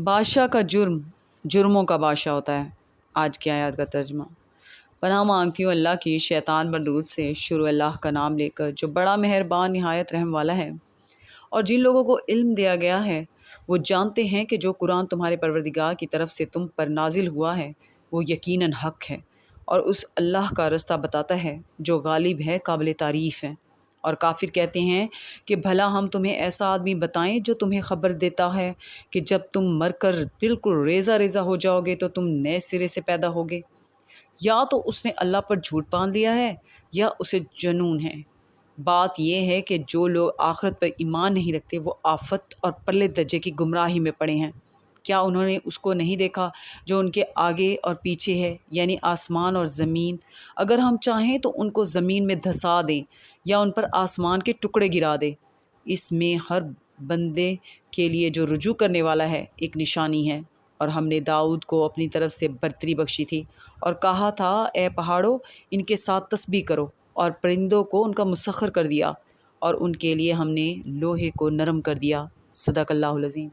بادشاہ کا جرم جرموں کا بادشاہ ہوتا ہے۔ آج کی آیات کا ترجمہ۔ پناہ مانگتی ہوں اللہ کی شیطان مردود سے، شروع اللہ کا نام لے کر جو بڑا مہربان نہایت رحم والا ہے۔ اور جن لوگوں کو علم دیا گیا ہے وہ جانتے ہیں کہ جو قرآن تمہارے پروردگار کی طرف سے تم پر نازل ہوا ہے وہ یقیناً حق ہے، اور اس اللہ کا رستہ بتاتا ہے جو غالب ہے، قابل تعریف ہے۔ اور کافر کہتے ہیں کہ بھلا ہم تمہیں ایسا آدمی بتائیں جو تمہیں خبر دیتا ہے کہ جب تم مر کر بالکل ریزہ ریزہ ہو جاؤ گے تو تم نئے سرے سے پیدا ہوگے؟ یا تو اس نے اللہ پر جھوٹ باندھ لیا ہے یا اسے جنون ہے۔ بات یہ ہے کہ جو لوگ آخرت پر ایمان نہیں رکھتے وہ آفت اور پرلے درجے کی گمراہی میں پڑے ہیں۔ کیا انہوں نے اس کو نہیں دیکھا جو ان کے آگے اور پیچھے ہے، یعنی آسمان اور زمین؟ اگر ہم چاہیں تو ان کو زمین میں دھسا دیں یا ان پر آسمان کے ٹکڑے گرا دیں۔ اس میں ہر بندے کے لیے جو رجوع کرنے والا ہے ایک نشانی ہے۔ اور ہم نے داؤد کو اپنی طرف سے برتری بخشی تھی اور کہا تھا اے پہاڑوں ان کے ساتھ تسبیح کرو، اور پرندوں کو ان کا مسخر کر دیا، اور ان کے لیے ہم نے لوہے کو نرم کر دیا۔ صدق اللہ العظیم۔